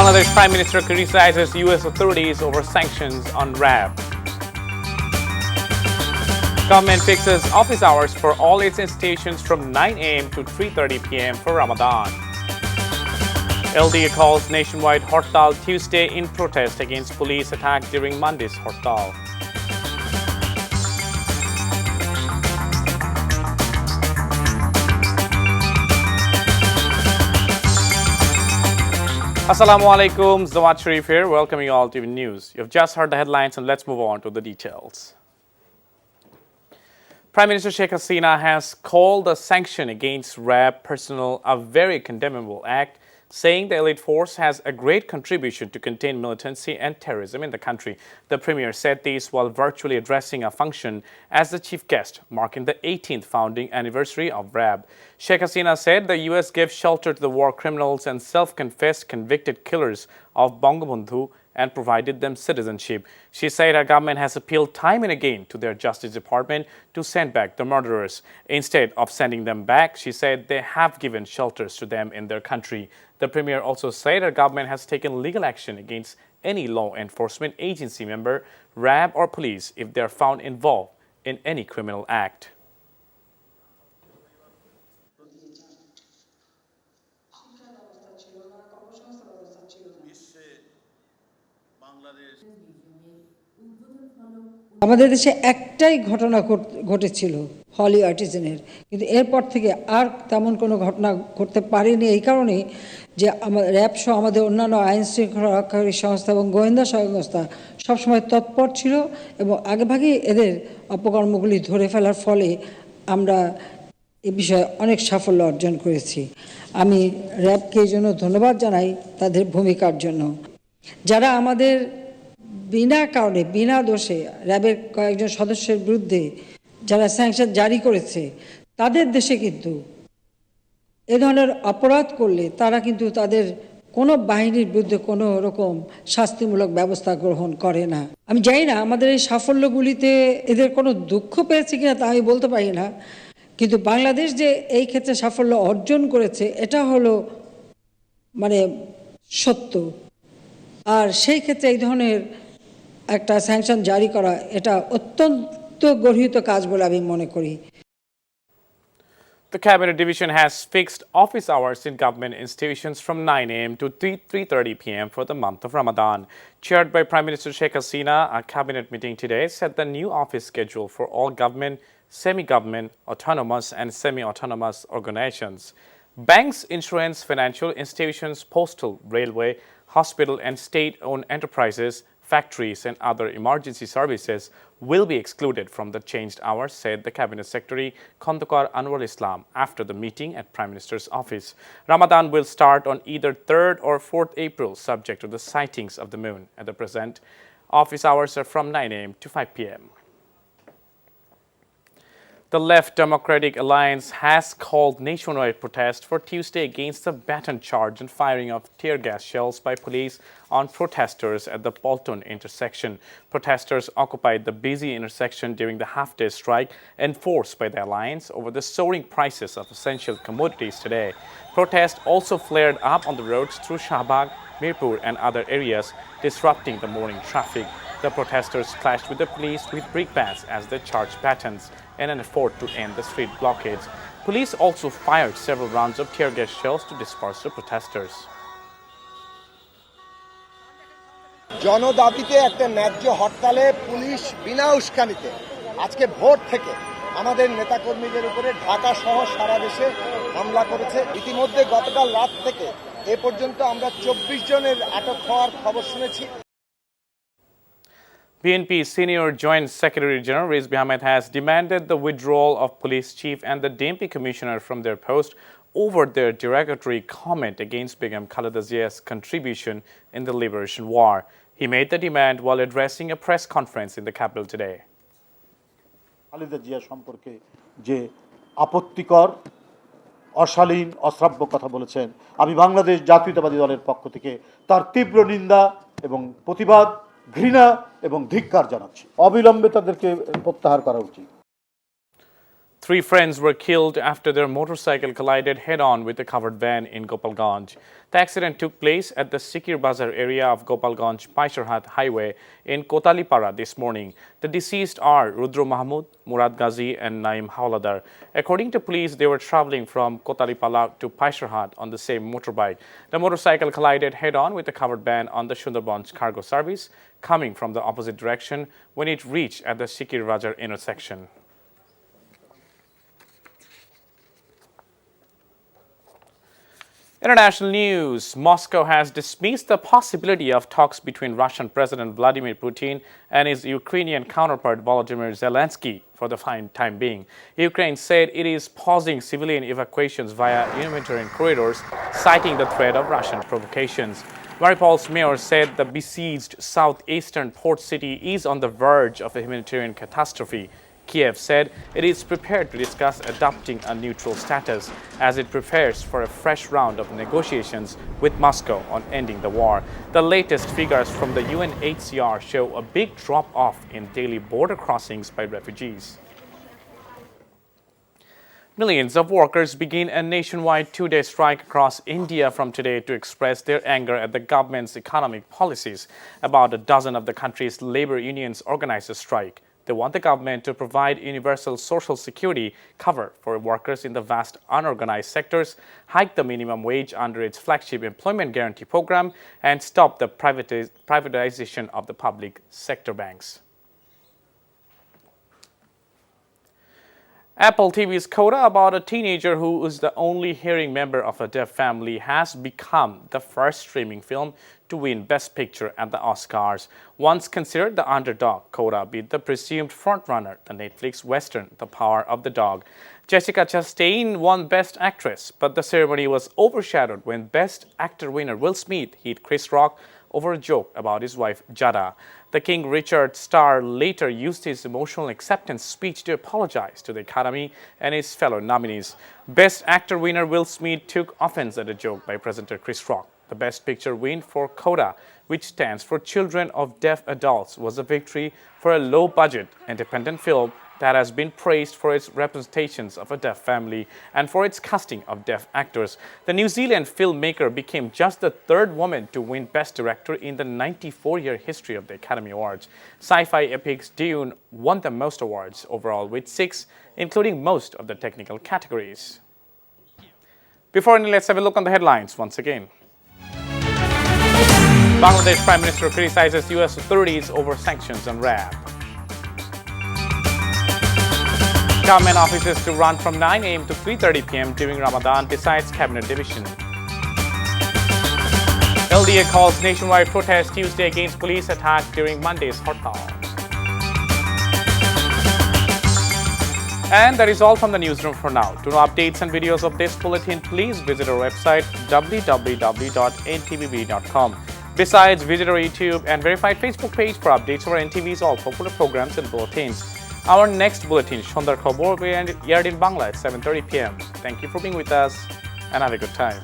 Bangladesh Prime Minister criticizes US authorities over sanctions on RAB. Government fixes office hours for all its institutions from 9 a.m. to 3:30 p.m. for Ramadan. LDA calls nationwide Hartal Tuesday in protest against police attack during Monday's Hartal. Assalamu alaikum, Zawad Sharif here, welcoming you all to TV News. You've just heard the headlines and let's move on to the details. Prime Minister Sheikh Hasina has called the sanction against RAB personnel a very condemnable act, saying the elite force has a great contribution to contain militancy and terrorism in the country. The Premier said this while virtually addressing a function as the chief guest, marking the 18th founding anniversary of RAB. Sheikh Hasina said the US gave shelter to the war criminals and self-confessed convicted killers of Bangabandhu and provided them citizenship. She said her government has appealed time and again to their Justice Department to send back the murderers. Instead of sending them back, she said they have given shelters to them in their country. The Premier also said her government has taken legal action against any law enforcement agency member, RAB or police if they are found involved in any criminal act. আমাদের দেশে একটাই ঘটনা ঘটেছিল হলি আর্টিজানের, কিন্তু এরপর থেকে আর তেমন কোনো ঘটনা ঘটতে পারেনি। এই কারণে যে আমাদের র্যাব সহ আমাদের অন্যান্য আইন শৃঙ্খলা রক্ষাকারী সংস্থা এবং গোয়েন্দা সংস্থা সবসময় তৎপর ছিল এবং আগেভাগেই এদের অপকর্মগুলি ধরে ফেলার ফলে আমরা এ বিষয়ে অনেক সাফল্য অর্জন করেছি। আমি র্যাবকে এই জন্য ধন্যবাদ জানাই তাদের ভূমিকার জন্য। যারা আমাদের বিনা কারণে বিনা দোষে র্যাবের কয়েকজন সদস্যের বিরুদ্ধে যারা স্যাংশন জারি করেছে, তাদের দেশে কিন্তু এ ধরনের অপরাধ করলে তারা কিন্তু তাদের কোনো বাহিনীর বিরুদ্ধে কোনো রকম শাস্তিমূলক ব্যবস্থা গ্রহণ করে না। আমি জানি না আমাদের এই সাফল্যগুলিতে এদের কোনো দুঃখ পেয়েছে কিনা তা আমি বলতে পারি না, কিন্তু বাংলাদেশ যে এই ক্ষেত্রে সাফল্য অর্জন করেছে এটা হলো মানে সত্য। আর সেই ক্ষেত্রে এই ধরনের একটা স্যাংশন জারি করা এটা অত্যন্ত গর্হিত কাজ বলে আমি মনে করি। The Cabinet Division has fixed office hours in government institutions from 9 a.m. to 3:30 p.m. for the month of Ramadan. Chaired by Prime Minister Sheikh Hasina, a cabinet meeting today set the new office schedule for all government, semi-government, autonomous and semi-autonomous organizations. Banks, insurance, financial institutions, postal, railway, hospital and state-owned enterprises, factories and other emergency services will be excluded from the changed hours, said the Cabinet Secretary Khandakar Anwar Islam after the meeting at Prime Minister's office. Ramadan will start on either 3rd or 4th April, subject to the sightings of the moon. At the present, office hours are from 9 a.m. to 5 p.m. The Left Democratic Alliance has called nationwide protest for Tuesday against the baton charge and firing of tear gas shells by police on protesters at the Bolton intersection. Protesters occupied the busy intersection during the half-day strike enforced by the alliance over the soaring prices of essential commodities today. Protests also flared up on the roads through Shahbag, Mirpur and other areas, disrupting the morning traffic. The protesters clashed with the police with brickbats as they charged batons in an effort to end the street blockades. Police also fired several rounds of tear gas shells to disperse the protesters. জনদাবিতে একটা ন্যায্য হরতালে police বিনা উস্কানিতে আজকে ভোর থেকে আমাদের নেতাকর্মীদের উপরে ঢাকা সহ সারা দেশে হামলা করেছে। ইতিমধ্যে গতকাল রাত থেকে এ পর্যন্ত আমরা 24 জনের আটক হওয়ার খবর শুনেছি। BNP Senior Joint Secretary General Rizvi Ahmed has demanded the withdrawal of Police Chief and the DMP Commissioner from their post over their derogatory comment against Begum Khaleda Zia's contribution in the Liberation War. He made the demand while addressing a press conference in the capital today. Khaleda Zia সম্পর্কে যে আপত্তিকর, অশালীন, অশ্রাব্য কথা বলেছেন, আমি বাংলাদেশ জাতীয়তাবাদী দলের পক্ষ থেকে তার তীব্র নিন্দা এবং প্রতিবাদ, ঘৃণা এবং ধিক্কার জানাচ্ছি। অবিলম্বে তাদেরকে প্রত্যাহার করা উচিত। 3 friends were killed after their motorcycle collided head-on with a covered van in Gopalganj. The accident took place at the Sikir Bazar area of Gopalganj-Paisharhat highway in Kotalipara this morning. The deceased are Rudro Mahmud, Murad Ghazi and Naim Hawladar. According to police, they were traveling from Kotalipala to Paisharhat on the same motorbike. The motorcycle collided head-on with a covered van on the Sundarbanj cargo service coming from the opposite direction when it reached at the Sikir Bazar intersection. International news. Moscow has dismissed the possibility of talks between Russian President Vladimir Putin and his Ukrainian counterpart Volodymyr Zelensky for the time being. Ukraine said it is pausing civilian evacuations via humanitarian corridors, citing the threat of Russian provocations. Mariupol's mayor said the besieged southeastern port city is on the verge of a humanitarian catastrophe. Kiev said it is prepared to discuss adopting a neutral status as it prepares for a fresh round of negotiations with Moscow on ending the war. The latest figures from the UNHCR show a big drop-off in daily border crossings by refugees. Millions of workers begin a nationwide 2-day strike across India from today to express their anger at the government's economic policies. About a dozen of the country's labor unions organized a strike. They want the government to provide universal social security cover for workers in the vast unorganized sectors, hike the minimum wage under its flagship employment guarantee program, and stop the privatization of the public sector banks. Apple TV's coda about a teenager who is the only hearing member of a deaf family has become the first streaming film to win Best Picture at the Oscars. Once considered the underdog, Coda beat the presumed frontrunner, the Netflix western The Power of the Dog. Jessica Chastain won Best Actress, but the ceremony was overshadowed when Best Actor winner Will Smith hit Chris Rock over a joke about his wife Jada. The King Richard star later used his emotional acceptance speech to apologize to the Academy and his fellow nominees. Best Actor winner Will Smith took offense at a joke by presenter Chris Rock. The Best Picture win for Coda, which stands for Children of Deaf Adults, was a victory for a low-budget independent film that has been praised for its representations of a deaf family and for its casting of deaf actors. The New Zealand filmmaker became just the 3rd woman to win Best Director in the 94-year history of the Academy Awards. Sci-fi epic's Dune won the most awards overall with 6, including most of the technical categories. Before any, let's have a look on the headlines once again. Bangladesh Prime Minister criticizes U.S. authorities over sanctions on RAB. Government offices to run from 9 a.m. to 3:30 p.m. during Ramadan, decides cabinet division. LDA calls nationwide protest Tuesday against police attack during Monday's Hartal. And that is all from the newsroom for now. To know updates and videos of this bulletin, please visit our website www.ntvb.com. Besides, visit our YouTube and verified Facebook page for updates of our NTV's all popular programs and bulletins. Our next bulletin, Shondar Khobor, will be aired in Bangla at 7:30 p.m. Thank you for being with us and have a good time.